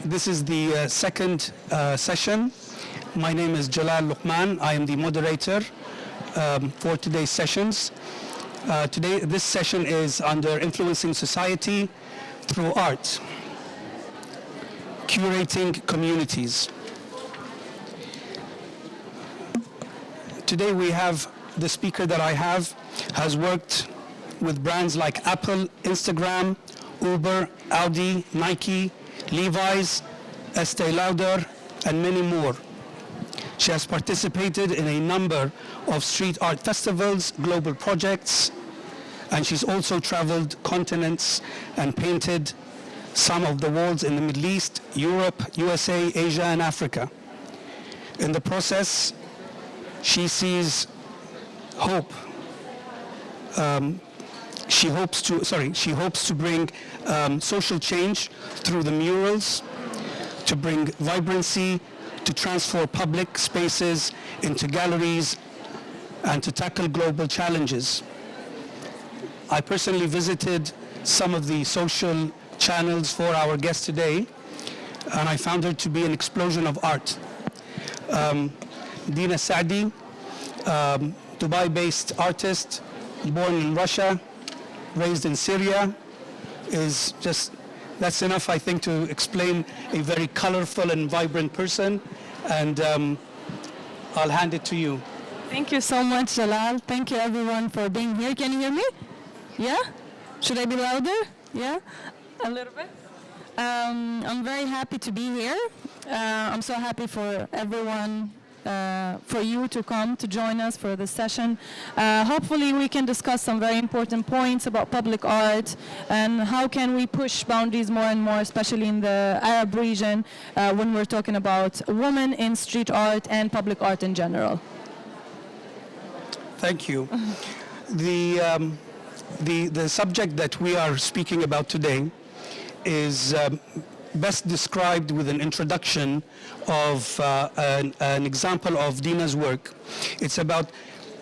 This is the second session. My name is Jalal Luqman. I am the moderator for today's sessions. This session is under Influencing Society Through Art, Curating Communities. Today we have the speaker that I have has worked with brands like Apple, Instagram, Uber, Audi, Nike, Levi's, Estee Lauder, and many more. She has participated in a number of street art festivals, global projects, and she's also traveled continents and painted some of the walls in the Middle East, Europe, USA, Asia, and Africa. In the process, she sees hope. She hopes to bring social change through the murals, to bring vibrancy, to transform public spaces into galleries, and to tackle global challenges. I personally visited some of the social channels for our guest today, and I found her to be an explosion of art. Dina Saadi, Dubai-based artist, born in Russia, raised in Syria, that's enough, I think, to explain a very colorful and vibrant person, and I'll hand it to you. Thank you so much, Jalal. Thank you, everyone, for being here. Can you hear me? Yeah? Should I be louder? Yeah? A little bit? I'm very happy to be here. I'm so happy for everyone, for you to come to join us for this session. Hopefully we can discuss some very important points about public art and how can we push boundaries more and more, especially in the Arab region, when we're talking about women in street art and public art in general. Thank you. The subject that we are speaking about today is best described with an introduction of an example of Dina's work. It's about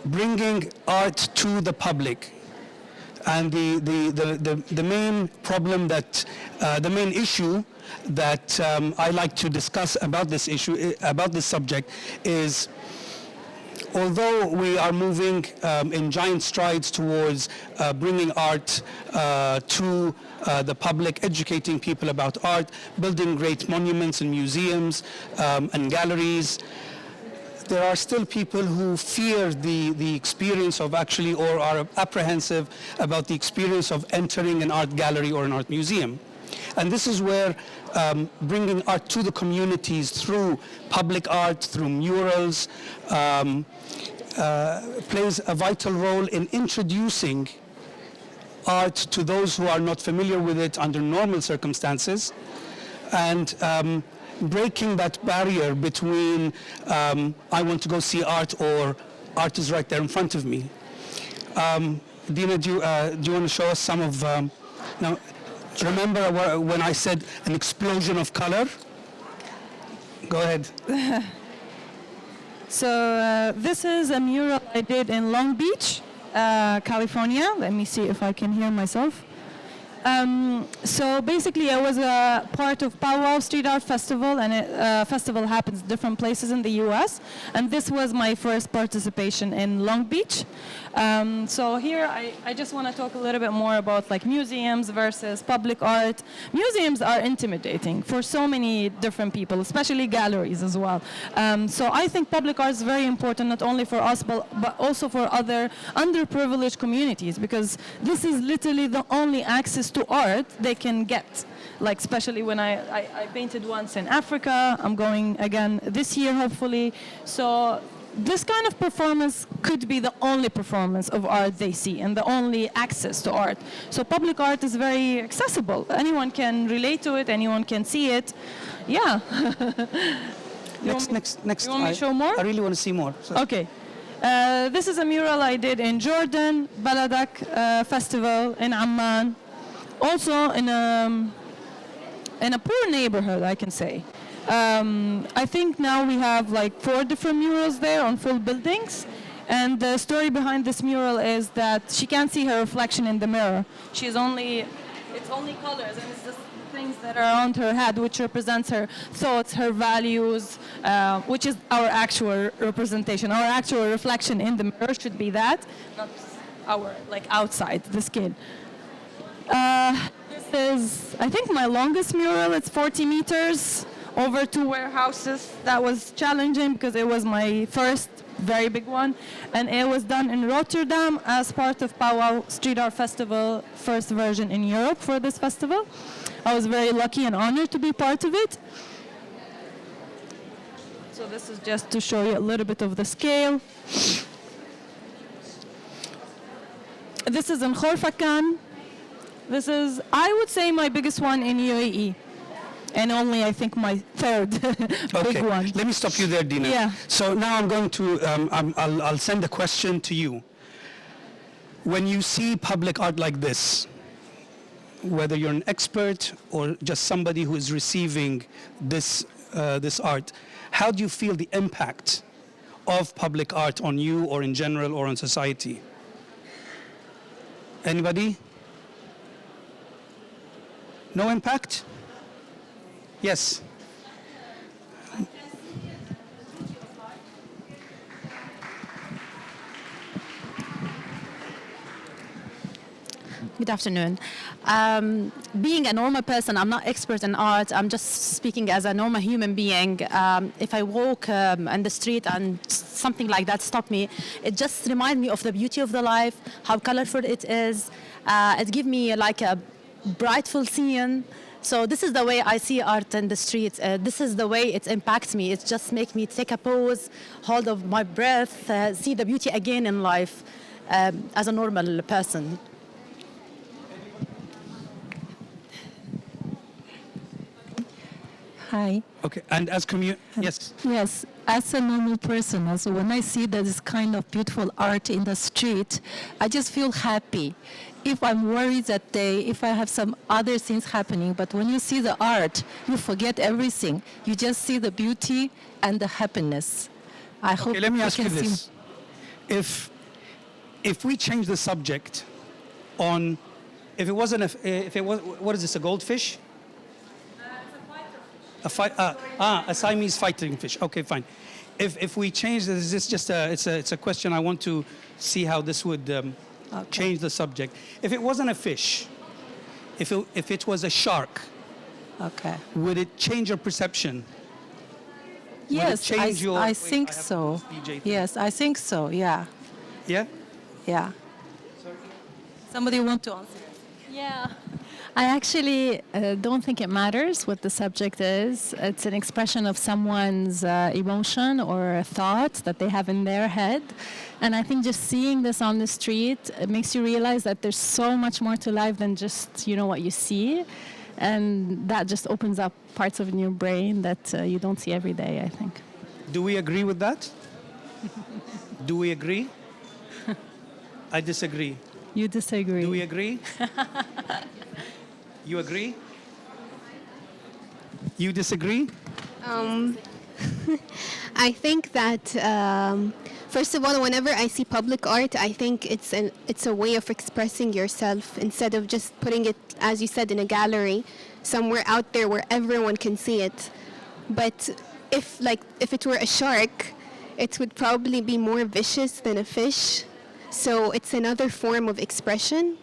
bringing art to the public. And the main problem that, the main issue that I like to discuss about this issue, about this subject, is although we are moving in giant strides towards bringing art to the public, educating people about art, building great monuments and museums and galleries, there are still people who fear the experience of actually, or are apprehensive about the experience of entering an art gallery or an art museum. And this is where bringing art to the communities through public art, through murals, plays a vital role in introducing art to those who are not familiar with it under normal circumstances, and breaking that barrier between I want to go see art or art is right there in front of me. Dina, do you want to show us some of... now, remember when I said an explosion of color? Go ahead. So this is a mural I did in Long Beach, California. Let me see if I can hear myself. So basically I was a part of Powwow Street Art Festival, and a festival happens different places in the US, and this was my first participation in Long Beach. So here I just want to talk a little bit more about like museums versus public art. Museums are intimidating for so many different people, especially galleries as well. So I think public art is very important, not only for us, but also for other underprivileged communities, because this is literally the only access to art they can get. Like especially when I painted once in Africa, I'm going again this year hopefully. So this kind of performance could be the only performance of art they see and the only access to art. So public art is very accessible. Anyone can relate to it, anyone can see it. Yeah. Next. You want me to show more? I really want to see more. So. Okay. This is a mural I did in Jordan, Baladak Festival in Amman. Also in a poor neighborhood, I can say. I think now we have like 4 different murals there on full buildings. And the story behind this mural is that she can't see her reflection in the mirror. It's only colors, and it's just things that are on her head, which represents her thoughts, her values, which is our actual representation. Our actual reflection in the mirror should be that, not our, like, outside the skin. This is, I think, my longest mural. It's 40 meters over 2 warehouses. That was challenging because it was my first very big one, and it was done in Rotterdam as part of Powwow Street Art Festival, first version in Europe for this festival. I was very lucky and honored to be part of it. So this is just to show you a little bit of the scale. This is in Khorfakan. This is, I would say, my biggest one in UAE. And only, I think, my third big one. Let me stop you there, Dina. Yeah. So now I'm going to, I'll send a question to you. When you see public art like this, whether you're an expert or just somebody who is receiving this, this art, how do you feel the impact of public art on you or in general or on society? Anybody? No impact? Yes. Good afternoon. Being a normal person, I'm not expert in art. I'm just speaking as a normal human being. If I walk on the street and something like that stop me, it just reminds me of the beauty of the life, how colorful it is. It gives me like a brightful scene. So this is the way I see art in the street. This is the way it impacts me. It just makes me take a pause, hold of my breath, see the beauty again in life as a normal person. Hi. Okay, and as yes. Yes, as a normal person, also when I see that this kind of beautiful art in the street, I just feel happy. If I'm worried that day, if I have some other things happening, but when you see the art, you forget everything. You just see the beauty and the happiness. I hope. Okay, let me you ask you can see- this: if we change the subject on, if it wasn't, if it was, what is this? A goldfish? A Siamese fighting fish. Okay, fine. If we change this, it's just it's a question. I want to see how this would change the subject. If it wasn't a fish, if it was a shark, Okay. would it change your perception? Yes, change your- I wait, think I have so. this DJ thing. Yes, I think so. Yeah, Yeah. yeah. Somebody want to answer? Yeah. I actually don't think it matters what the subject is. It's an expression of someone's emotion or a thought that they have in their head. And I think just seeing this on the street, it makes you realize that there's so much more to life than just, you know, what you see. And that just opens up parts of your brain that you don't see every day, I think. Do we agree with that? Do we agree? I disagree. You disagree? Do we agree? You agree? You disagree? I think that first of all, whenever I see public art, I think it's a way of expressing yourself instead of just putting it, as you said, in a gallery somewhere out there where everyone can see it. But if it were a shark, it would probably be more vicious than a fish. So it's another form of expression.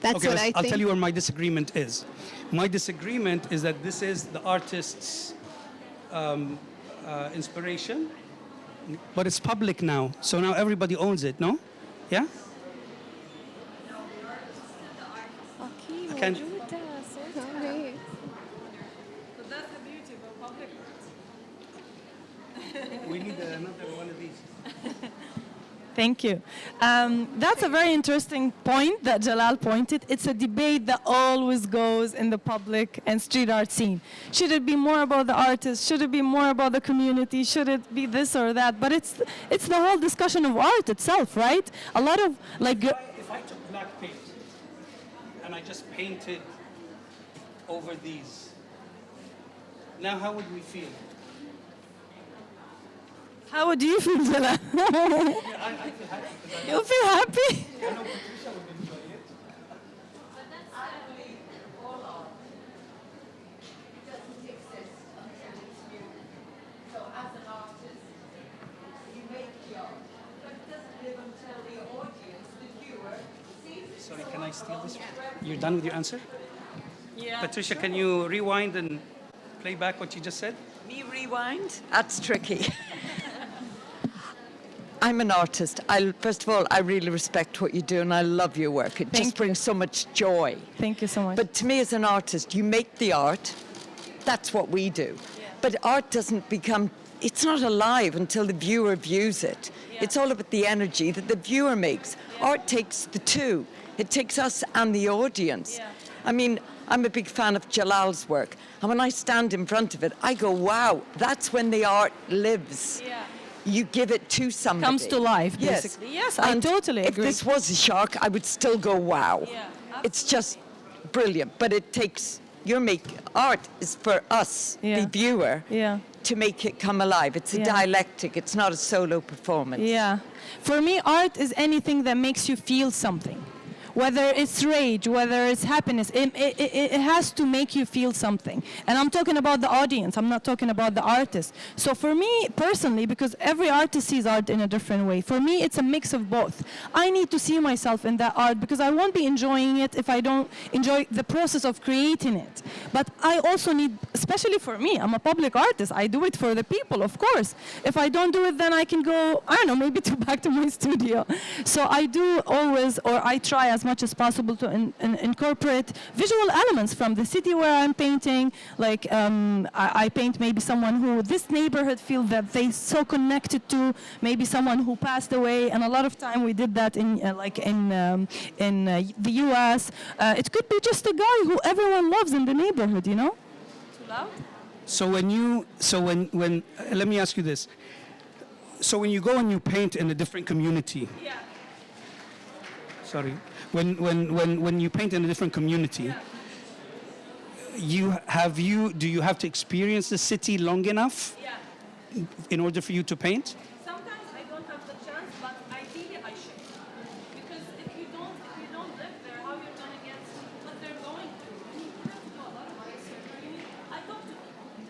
That's Okay, what I think. I'll tell you where my disagreement is. My disagreement is that this is the artist's inspiration, but it's public now, so now everybody owns it, no? Yeah? I can't. Okay. We need another one of these. Thank you. That's a very interesting point that Jalal pointed. It's a debate that always goes in the public and street art scene. Should it be more about the artist? Should it be more about the community? Should it be this or that? But it's the whole discussion of art itself, right? A lot of like. If I took black paint and I just painted over these, now how would we feel? How would you feel, Jalal? I feel happy. You feel happy? I know Patricia would enjoy it. steal this? You're done with your answer? Yeah. Patricia, can you rewind and play back what you just said? Me rewind? That's tricky. I'm an artist. First of all, I really respect what you do and I love your work. It just brings so much joy. Thank you so much. But to me as an artist, you make the art. That's what we do. Yeah. But art doesn't become, it's not alive until the viewer views it. Yeah. It's all about the energy that the viewer makes. Yeah. Art takes the two. It takes us and the audience. Yeah. I mean, I'm a big fan of Jalal's work. And when I stand in front of it, I go, wow, that's when the art lives. Yeah. You give it to somebody. Comes to life, basically. Yes, I totally agree. If this was a shark, I would still go, wow. Yeah, it's just brilliant. But it takes, art is for us, the viewer, to make it come alive. It's a dialectic. It's not a solo performance. Yeah. For me, art is anything that makes you feel something. Whether it's rage, whether it's happiness, it has to make you feel something. And I'm talking about the audience, I'm not talking about the artist. So for me, personally, because every artist sees art in a different way, for me, it's a mix of both. I need to see myself in that art because I won't be enjoying it if I don't enjoy the process of creating it. But I also need, especially for me, I'm a public artist, I do it for the people, of course. If I don't do it, then I can go, I don't know, maybe back to my studio. So I do always, or I try as much as possible to incorporate visual elements from the city where I'm painting. Like I paint maybe someone who this neighborhood feel that they so connected to, maybe someone who passed away, and a lot of time we did that in the U.S. It could be just a guy who everyone loves in the neighborhood, you know. Too loud? So when let me ask you this. So when you go and you paint in a different community. Yeah. Sorry. When you paint in a different community, do you have to experience the city long enough in order for you to paint? Sometimes I don't have the chance, but ideally I should. Because if you don't live there, how you're going to get what they're going through? And you have to do a lot of research. I talk to people in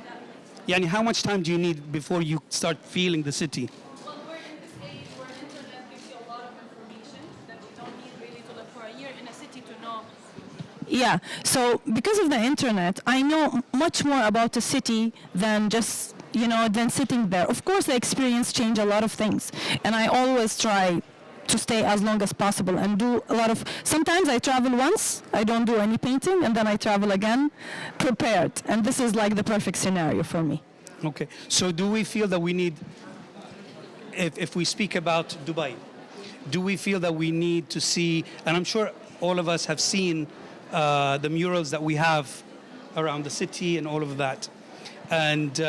that way. Yani, how much time do you need before you start feeling the city? Well, we're in this age where internet gives you a lot of information that you don't need really to look for a year in a city to know. Yeah, so because of the internet, I know much more about the city than just, than sitting there. Of course, the experience changed a lot of things. And I always try to stay as long as possible and do a lot of, sometimes I travel once, I don't do any painting, and then I travel again, prepared. And this is like the perfect scenario for me. Okay, so do we feel that we need, if we speak about Dubai, do we feel that we need to see, and I'm sure all of us have seen the murals that we have around the city and all of that. And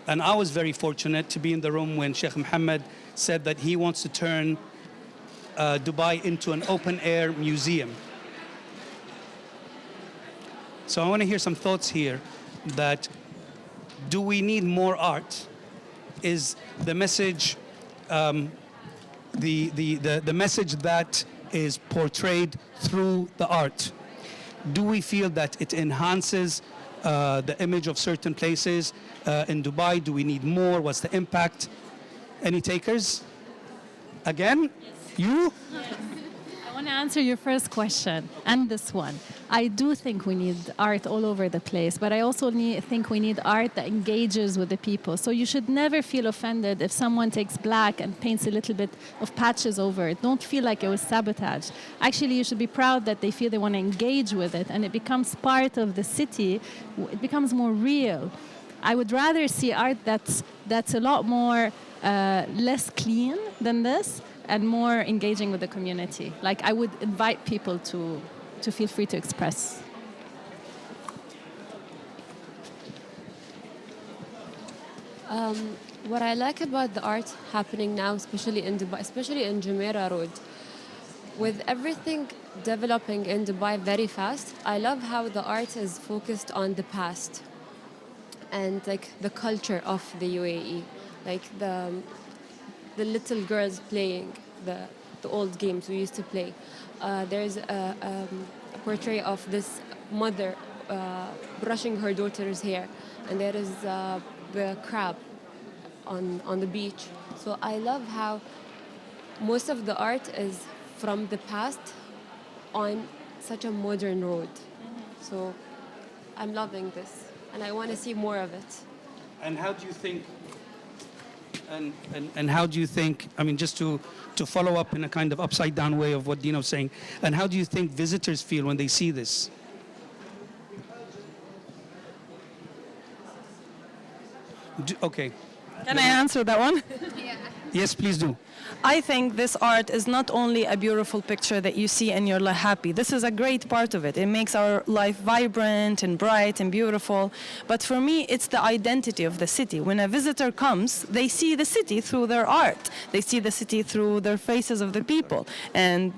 I was very fortunate to be in the room when Sheikh Mohammed said that he wants to turn Dubai into an open-air museum. So I want to hear some thoughts here that do we need more art? Is the message the message that is portrayed through the art? Do we feel that it enhances the image of certain places in Dubai? Do we need more? What's the impact? Any takers? Again? Yes. You? Yes. I want to answer your first question and this one. I do think we need art all over the place, but I also think we need art that engages with the people. So you should never feel offended if someone takes black and paints a little bit of patches over it. Don't feel like it was sabotage. Actually, you should be proud that they feel they want to engage with it and it becomes part of the city. It becomes more real. I would rather see art that's a lot more less clean than this and more engaging with the community. Like I would invite people to feel free to express. What I like about the art happening now, especially in Dubai, especially in Jumeirah Road, with everything developing in Dubai very fast, I love how the art is focused on the past and like the culture of the UAE, like the little girls playing the old games we used to play. There's a portrait of this mother brushing her daughter's hair, and there is the crab on the beach. So I love how most of the art is from the past on such a modern road. So I'm loving this, and I want to see more of it. And how do you think, and how do you think, I mean, just to follow up in a kind of upside down way of what Dina's saying, and how do you think visitors feel when they see this? Okay. Can I answer that one? Yes, please do. I think this art is not only a beautiful picture that you see and you're happy. This is a great part of it. It makes our life vibrant and bright and beautiful. But for me, it's the identity of the city. When a visitor comes, they see the city through their art. They see the city through their faces of the people. And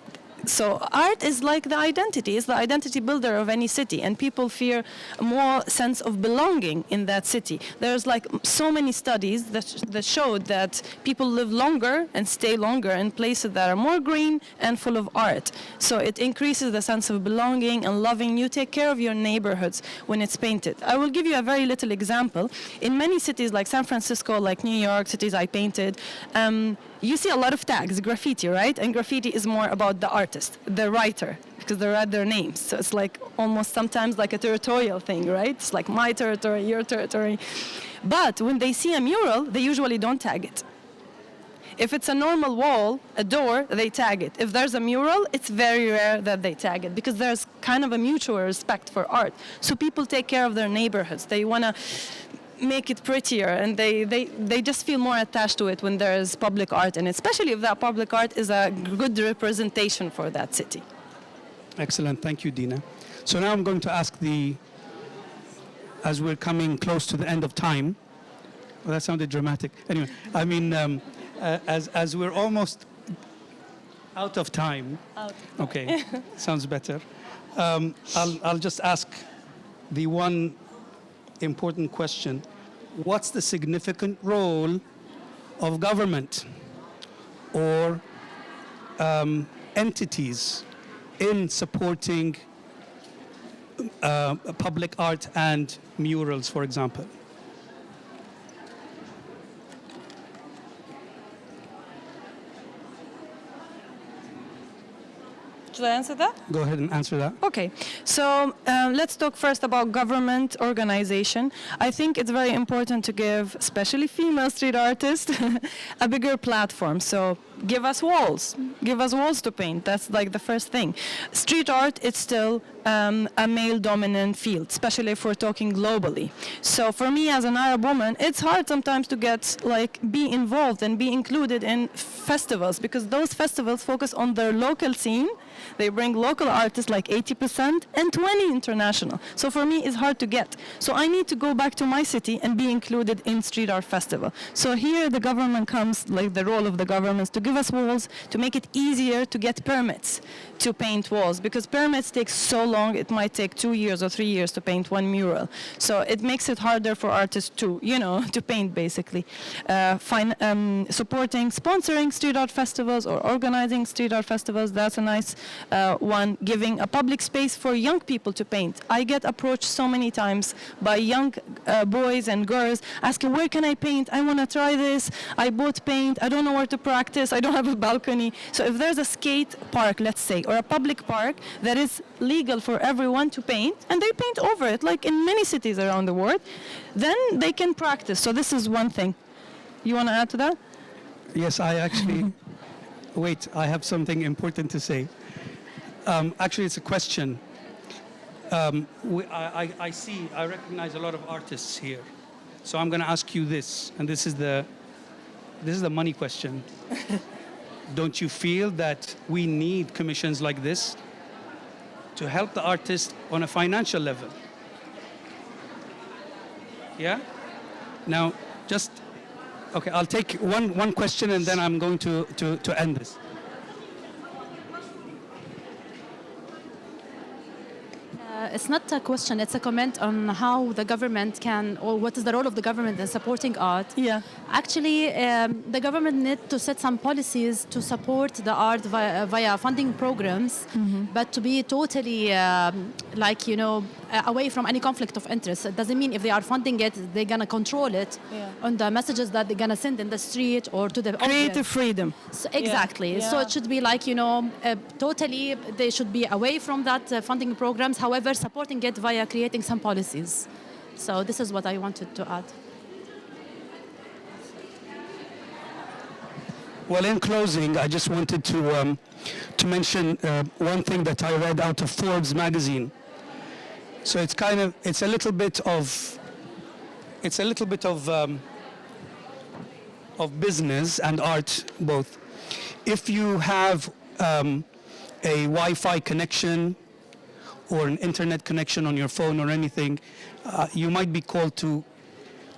so art is like the identity, it's the identity builder of any city, and people feel a more sense of belonging in that city. There's like so many studies that showed that people live longer and stay longer in places that are more green and full of art. So it increases the sense of belonging and loving. You take care of your neighborhoods when it's painted. I will give you a very little example. In many cities like San Francisco, like New York, cities I painted, you see a lot of tags, graffiti, right? And graffiti is more about the artist, the writer, because they write their names. So it's like almost sometimes like a territorial thing, right? It's like my territory, your territory. But when they see a mural, they usually don't tag it. If it's a normal wall, a door, they tag it. If there's a mural, it's very rare that they tag it because there's kind of a mutual respect for art. So people take care of their neighborhoods. They want to make it prettier, and they just feel more attached to it when there is public art, and especially if that public art is a good representation for that city. Excellent, thank you, Dina. So now I'm going to ask as we're coming close to the end of time, well, that sounded dramatic. Anyway, I mean, as we're almost out of time. Okay, sounds better. I'll just ask the one important question. What's the significant role of government or entities in supporting public art and murals, for example? Should I answer that? Go ahead and answer that. Okay, so let's talk first about government organization. I think it's very important to give, especially female street artists, a bigger platform. So give us walls to paint. That's like the first thing. Street art, it's still a male-dominant field, especially if we're talking globally. So for me as an Arab woman, it's hard sometimes to be involved and be included in festivals, because those festivals focus on their local scene. They bring local artists like 80% and 20 international. So for me, it's hard to get. So I need to go back to my city and be included in street art festival. So here the government comes, like the role of the government is to give us walls, to make it easier to get permits to paint walls, because permits take so long. It might take 2 years or 3 years to paint one mural. So it makes it harder for artists to, to paint basically. Supporting, sponsoring street art festivals or organizing street art festivals, that's a nice one. Giving a public space for young people to paint. I get approached so many times by young boys and girls asking, where can I paint? I want to try this. I bought paint. I don't know where to practice. I don't have a balcony. So if there's a skate park, let's say, or a public park that is legal for everyone to paint, and they paint over it, like in many cities around the world, then they can practice. So this is one thing. You want to add to that? Yes, I actually, wait, I have something important to say. Actually, it's a question. I recognize a lot of artists here. So I'm going to ask you this, and this is the money question. Don't you feel that we need commissions like this to help the artist on a financial level? Yeah? Now, okay, I'll take one question and then I'm going to end this. It's not a question, it's a comment on how the government can, or what is the role of the government in supporting art. Yeah. Actually, the government needs to set some policies to support the art via funding programs, but to be totally, away from any conflict of interest. It doesn't mean if they are funding it, they're going to control it on the messages that they're going to send in the street or to the Creative audience. freedom. So, exactly. Yeah. So it should be like, totally, they should be away from that funding programs, however, supporting it via creating some policies. So this is what I wanted to add. Well, in closing, I just wanted to mention one thing that I read out of Forbes magazine. So it's a little bit of business and art both. If you have a Wi-Fi connection or an internet connection on your phone or anything, you might be called to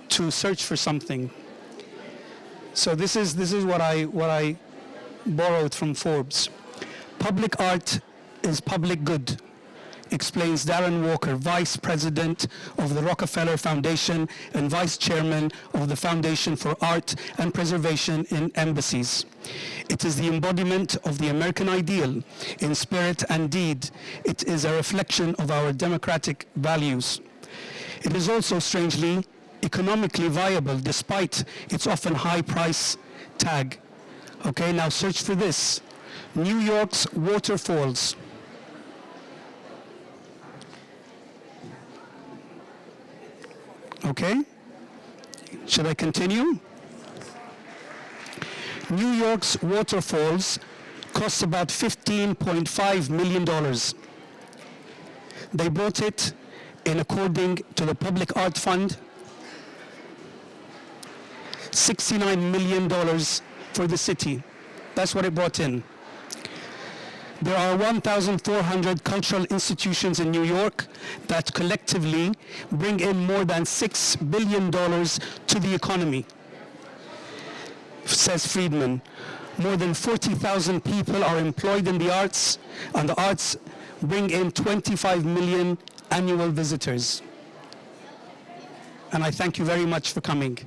search for something. So this is what I borrowed from Forbes. Public art is public good, explains Darren Walker, Vice President of the Rockefeller Foundation and Vice Chairman of the Foundation for Art and Preservation in Embassies. It is the embodiment of the American ideal in spirit and deed. It is a reflection of our democratic values. It is also strangely economically viable despite its often high price tag. Okay, now search for this. New York's waterfalls. Okay, should I continue? New York's waterfalls cost about $15.5 million. They bought it in, according to the Public Art Fund, $69 million for the city. That's what it brought in. There are 1,400 cultural institutions in New York that collectively bring in more than $6 billion to the economy, says Friedman. More than 40,000 people are employed in the arts, and the arts bring in 25 million annual visitors. And I thank you very much for coming.